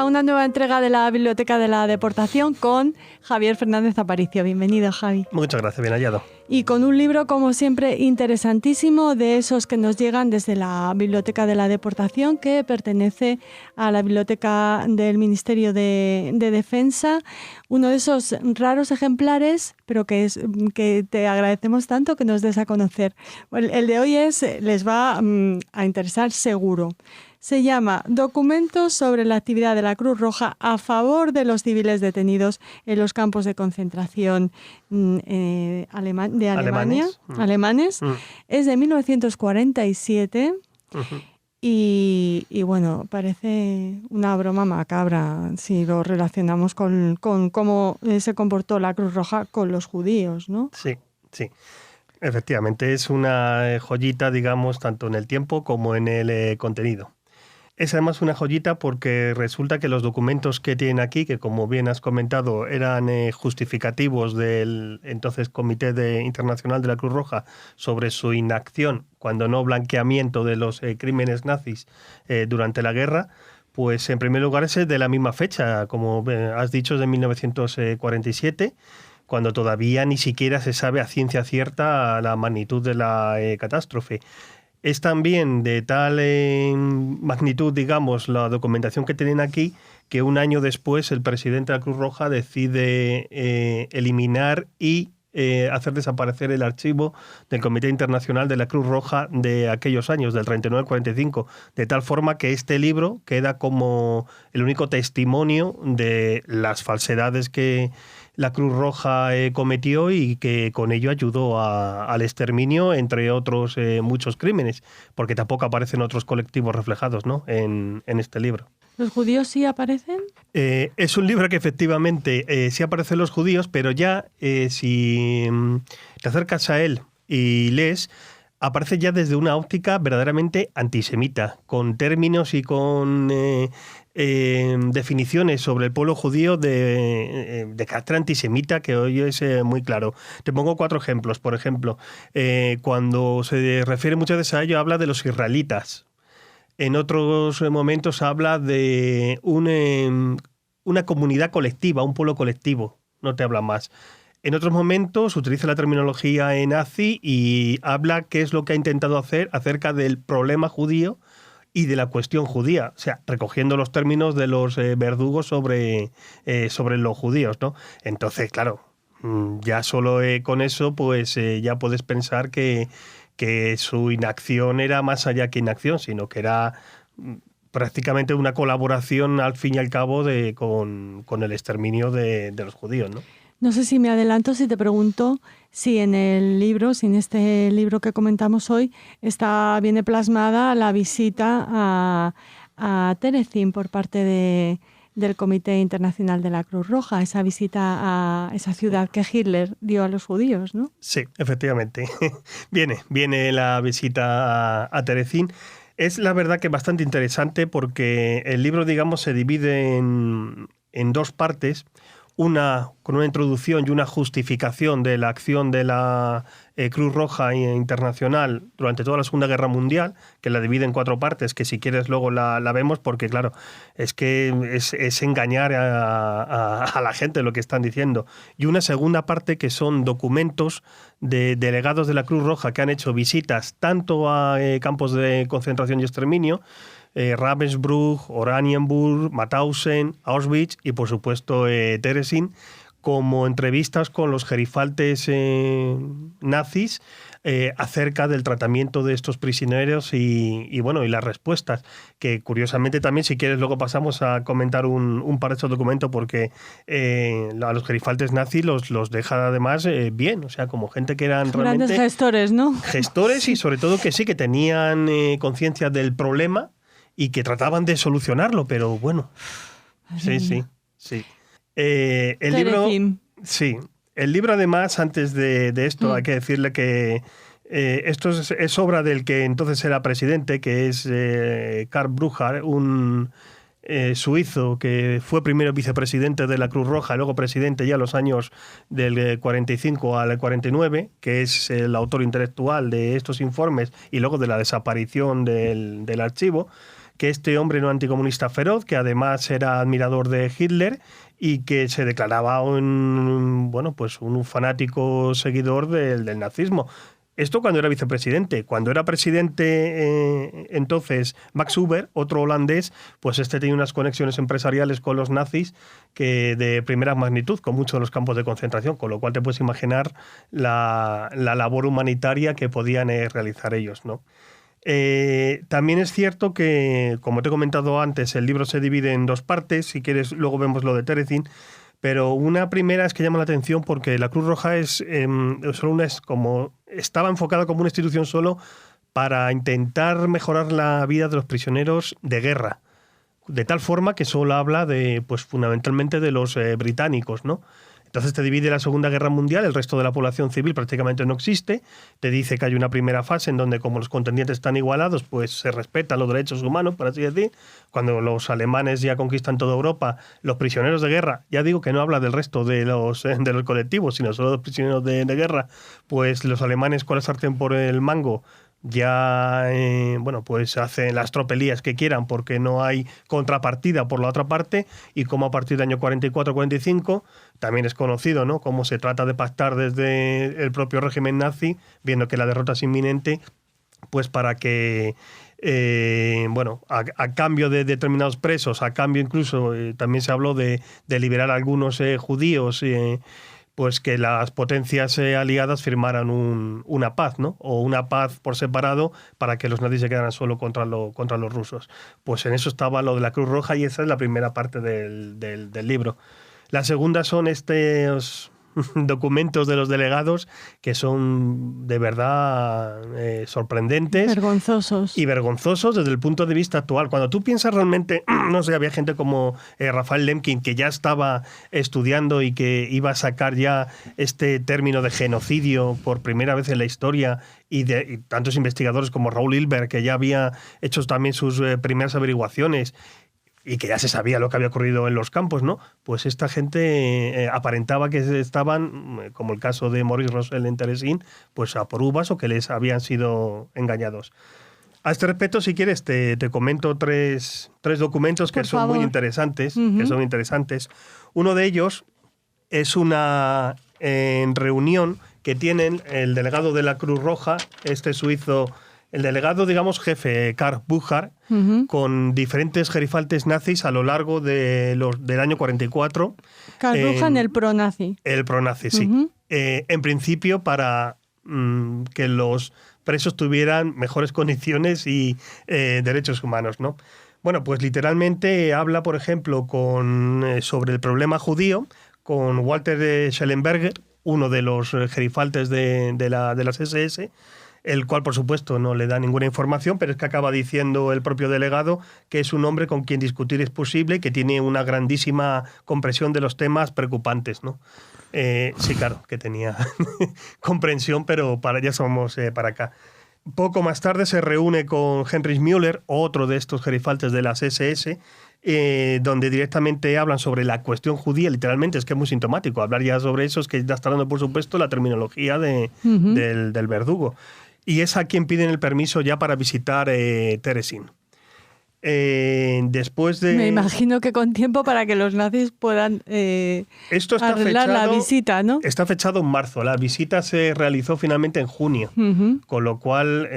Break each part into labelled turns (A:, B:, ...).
A: Una nueva entrega de la Biblioteca de la Deportación con Javier Fernández Aparicio. Bienvenido, Javi.
B: Muchas gracias, bien hallado.
A: Y con un libro, como siempre, interesantísimo, de esos que nos llegan desde la Biblioteca de la Deportación, que pertenece a la Biblioteca del Ministerio de Defensa. Uno de esos raros ejemplares, pero que te agradecemos tanto que nos des a conocer. El de hoy les va a interesar seguro. Se llama Documentos sobre la actividad de la Cruz Roja a favor de los civiles detenidos en los campos de concentración de Alemania. Alemanes. Es de 1947 y bueno, parece una broma macabra si lo relacionamos con cómo se comportó la Cruz Roja con los judíos, ¿no?
B: Sí, sí. Efectivamente, es una joyita, digamos, tanto en el tiempo como en el contenido. Es además una joyita porque resulta que los documentos que tienen aquí, que como bien has comentado, eran justificativos del entonces Comité Internacional de la Cruz Roja sobre su inacción, cuando no blanqueamiento de los crímenes nazis durante la guerra, pues en primer lugar es de la misma fecha, como has dicho, es de 1947, cuando todavía ni siquiera se sabe a ciencia cierta la magnitud de la catástrofe. Es también de tal magnitud, digamos, la documentación que tienen aquí, que un año después el presidente de la Cruz Roja decide eliminar y hacer desaparecer el archivo del Comité Internacional de la Cruz Roja de aquellos años, del 39 al 45, de tal forma que este libro queda como el único testimonio de las falsedades que la Cruz Roja cometió y que con ello ayudó al exterminio, entre otros muchos crímenes, porque tampoco aparecen otros colectivos reflejados, ¿no?, en este libro.
A: ¿Los judíos sí aparecen?
B: Es un libro que efectivamente sí aparecen los judíos, pero ya si te acercas a él y lees, aparece ya desde una óptica verdaderamente antisemita, con términos y con definiciones sobre el pueblo judío de carácter antisemita que hoy es muy claro. Te pongo 4 ejemplos. Por ejemplo, cuando se refiere muchas veces a ello, habla de los israelitas. En otros momentos habla de una comunidad colectiva, un pueblo colectivo. No te habla más. En otros momentos utiliza la terminología nazi y habla qué es lo que ha intentado hacer acerca del problema judío y de la cuestión judía, o sea, recogiendo los términos de los verdugos sobre los judíos, ¿no? Entonces, claro, ya solo con eso, pues ya puedes pensar que su inacción era más allá que inacción, sino que era prácticamente una colaboración, al fin y al cabo, con el exterminio de los judíos, ¿no?
A: No sé si me adelanto si te pregunto si en el libro, si en este libro que comentamos hoy, viene plasmada la visita a Terezín por parte del Comité Internacional de la Cruz Roja, esa visita a esa ciudad que Hitler dio a los judíos, ¿no?
B: Sí, efectivamente. Viene la visita a Terezín. Es la verdad que bastante interesante porque el libro, digamos, se divide en 2 partes. Una con una introducción y una justificación de la acción de la Cruz Roja Internacional durante toda la Segunda Guerra Mundial, que la divide en 4 partes, que si quieres luego la vemos, porque claro, es que es engañar a la gente lo que están diciendo. Y una segunda parte que son documentos de delegados de la Cruz Roja que han hecho visitas tanto a campos de concentración y exterminio, Ravensbrück, Oranienburg, Mauthausen, Auschwitz y por supuesto Terezín, como entrevistas con los gerifaltes nazis acerca del tratamiento de estos prisioneros y las respuestas, que curiosamente también, si quieres, luego pasamos a comentar un par de estos documentos, porque a los gerifaltes nazis los deja además bien, o sea, como gente que eran
A: grandes
B: realmente
A: gestores, ¿no?
B: Gestores y sobre todo que sí, que tenían conciencia del problema y que trataban de solucionarlo, pero bueno. Sí. El libro, sí. El libro, además, antes de esto, hay que decirle que esto es obra del que entonces era presidente, que es Karl Brugger, un suizo, que fue primero vicepresidente de la Cruz Roja, luego presidente ya a los años del 45 al 49, que es el autor intelectual de estos informes y luego de la desaparición del archivo, que este hombre no anticomunista feroz, que además era admirador de Hitler y que se declaraba un fanático seguidor del nazismo. Esto cuando era vicepresidente. Cuando era presidente, entonces, Max Huber, otro holandés, pues este tenía unas conexiones empresariales con los nazis que de primera magnitud, con muchos de los campos de concentración, con lo cual te puedes imaginar la labor humanitaria que podían realizar ellos, ¿no? También es cierto que, como te he comentado antes, el libro se divide en dos partes. Si quieres, luego vemos lo de Terezin. Pero una primera es que llama la atención porque la Cruz Roja estaba enfocada como una institución solo para intentar mejorar la vida de los prisioneros de guerra, de tal forma que solo habla fundamentalmente de los británicos, ¿no? Entonces te divide la Segunda Guerra Mundial, el resto de la población civil prácticamente no existe, te dice que hay una primera fase en donde como los contendientes están igualados, pues se respetan los derechos humanos, por así decir. Cuando los alemanes ya conquistan toda Europa, los prisioneros de guerra, ya digo que no habla del resto de los colectivos, sino solo de los prisioneros de guerra, pues los alemanes con la sartén por el mango ya pues hacen las tropelías que quieran porque no hay contrapartida por la otra parte, y como a partir del año 44-45 también es conocido, ¿no?, cómo se trata de pactar desde el propio régimen nazi, viendo que la derrota es inminente, pues para que a cambio de determinados presos, a cambio incluso también se habló de liberar a algunos judíos, pues que las potencias aliadas firmaran una paz, ¿no?, o una paz por separado para que los nazis se quedaran solo contra los rusos. Pues en eso estaba lo de la Cruz Roja, y esa es la primera parte del libro. La segunda son estos documentos de los delegados que son de verdad sorprendentes.
A: Vergonzosos.
B: Y vergonzosos desde el punto de vista actual. Cuando tú piensas realmente, no sé, había gente como Rafael Lemkin que ya estaba estudiando y que iba a sacar ya este término de genocidio por primera vez en la historia, y tantos investigadores como Raúl Hilberg, que ya había hecho también sus primeras averiguaciones y que ya se sabía lo que había ocurrido en los campos, ¿no? Pues esta gente aparentaba que estaban, como el caso de Maurice Rosell en Terezin, pues a por uvas, o que les habían sido engañados. A este respecto, si quieres, te comento tres documentos que son muy interesantes, que son interesantes. Uno de ellos es una reunión que tienen el delegado de la Cruz Roja, este suizo, el delegado, digamos, jefe, Karl Buchar, con diferentes gerifaltes nazis a lo largo del año 44.
A: Karl Buchar, el pro-nazi.
B: El pro-nazi, sí. En principio, para que los presos tuvieran mejores condiciones y derechos humanos, ¿no? Bueno, pues literalmente habla, por ejemplo, sobre el problema judío con Walter Schellenberger, uno de los gerifaltes de las SS, el cual, por supuesto, no le da ninguna información, pero es que acaba diciendo el propio delegado que es un hombre con quien discutir es posible, que tiene una grandísima comprensión de los temas preocupantes, ¿no? Sí, claro, que tenía comprensión, pero ya somos para acá. Poco más tarde se reúne con Heinrich Müller, otro de estos gerifaltes de las SS, donde directamente hablan sobre la cuestión judía. Literalmente, es que es muy sintomático hablar ya sobre eso, es que ya está dando, por supuesto, la terminología del verdugo. Y es a quien piden el permiso ya para visitar Terezin. Después de...
A: Me imagino que con tiempo para que los nazis puedan
B: esto está
A: arreglar la visita, ¿no?
B: Está fechado en marzo. La visita se realizó finalmente en junio. Con lo cual,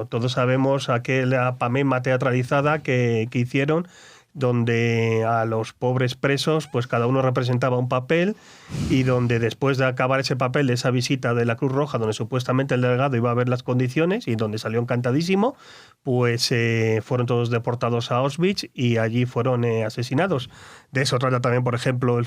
B: todos sabemos aquella pantomima teatralizada que hicieron, donde a los pobres presos, pues cada uno representaba un papel, y donde después de acabar ese papel, esa visita de la Cruz Roja, donde supuestamente el delegado iba a ver las condiciones y donde salió encantadísimo, pues fueron todos deportados a Auschwitz y allí fueron asesinados. De eso trata también, por ejemplo,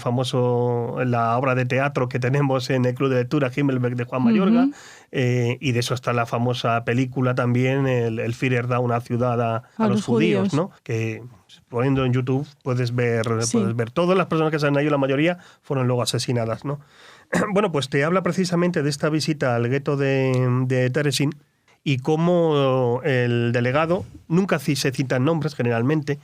B: la obra de teatro que tenemos en el Club de Lectura Himmelberg de Juan Mayorga, y de eso está la famosa película también, el Führer da una ciudad a los judíos, ¿no? Que poniendo en YouTube puedes ver todas las personas que salen ahí, la mayoría fueron luego asesinadas, ¿no? Bueno, pues te habla precisamente de esta visita al gueto de Terezin, y cómo el delegado, nunca se citan nombres generalmente,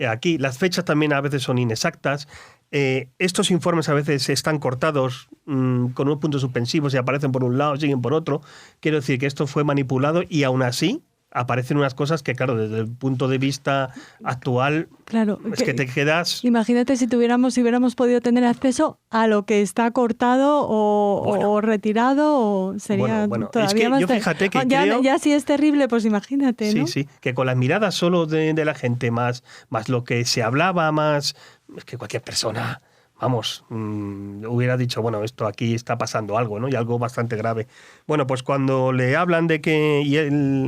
B: aquí. Las fechas también a veces son inexactas. Estos informes a veces están cortados con unos puntos suspensivos y aparecen por un lado, siguen por otro. Quiero decir que esto fue manipulado y aún así aparecen unas cosas que, claro, desde el punto de vista actual,
A: claro,
B: es que te quedas...
A: Imagínate si hubiéramos podido tener acceso a lo que está cortado o retirado, o sería todavía
B: es que
A: más...
B: Yo fíjate que
A: ya si es terrible, pues imagínate, ¿no?
B: Sí, que con las miradas solo de la gente, más lo que se hablaba, más... Es que cualquier persona... Vamos, hubiera dicho, bueno, esto aquí está pasando algo, ¿no? Y algo bastante grave. Bueno, pues cuando le hablan de que,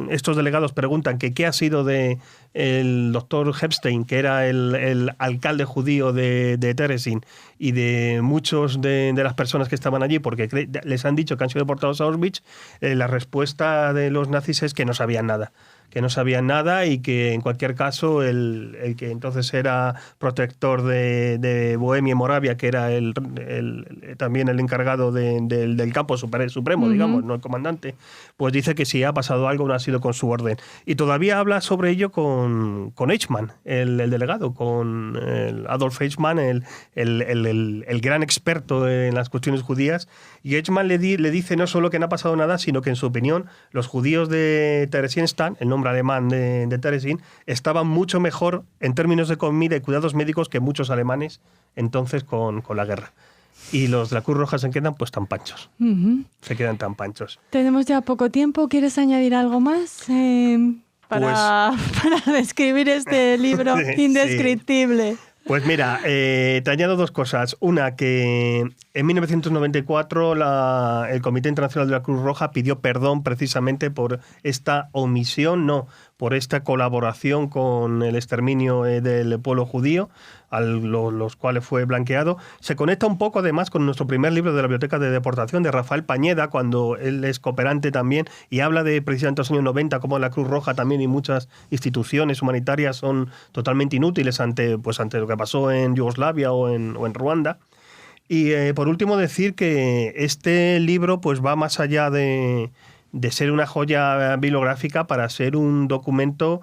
B: estos delegados preguntan que qué ha sido de el doctor Epstein, que era el alcalde judío de Terezín, y de muchos de las personas que estaban allí, porque les han dicho que han sido deportados a Auschwitz, la respuesta de los nazis es que no sabían nada. Que no sabían nada y que en cualquier caso el que entonces era protector de Bohemia y Moravia, que era también el encargado del campo supremo, digamos, no el comandante, pues dice que si ha pasado algo no ha sido con su orden. Y todavía habla sobre ello con Eichmann, el delegado, con Adolf Eichmann, el gran experto en las cuestiones judías. Y Eichmann le dice no solo que no ha pasado nada, sino que en su opinión los judíos de Theresienstadt, el nombre alemán de Terezín, estaban mucho mejor en términos de comida y cuidados médicos que muchos alemanes entonces con la guerra. Y los de la Cruz Roja se quedan pues tan panchos. Se quedan tan panchos.
A: Tenemos ya poco tiempo. ¿Quieres añadir algo más para describir este libro indescriptible?
B: Sí. Pues mira, te añado dos cosas. Una, que en 1994 el Comité Internacional de la Cruz Roja pidió perdón precisamente por esta omisión, por esta colaboración con el exterminio del pueblo judío, los cuales fue blanqueado. Se conecta un poco además con nuestro primer libro de la Biblioteca de Deportación de Rafael Pañeda, cuando él es cooperante también y habla de precisamente los años 90, como la Cruz Roja también y muchas instituciones humanitarias son totalmente inútiles ante lo que pasó en Yugoslavia o en Ruanda. Y por último decir que este libro pues va más allá de ser una joya bibliográfica para ser un documento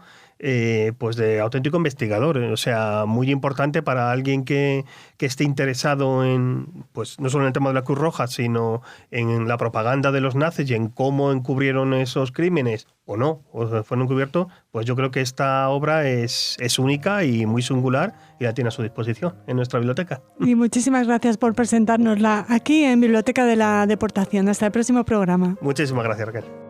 B: pues de auténtico investigador, o sea, muy importante para alguien que esté interesado en, pues no solo en el tema de la Cruz Roja, sino en la propaganda de los nazis y en cómo encubrieron esos crímenes o no, o fueron encubiertos. Pues yo creo que esta obra es única y muy singular y la tiene a su disposición en nuestra biblioteca.
A: Y muchísimas gracias por presentárnosla aquí en Biblioteca de la Deportación. Hasta el próximo programa.
B: Muchísimas gracias, Raquel.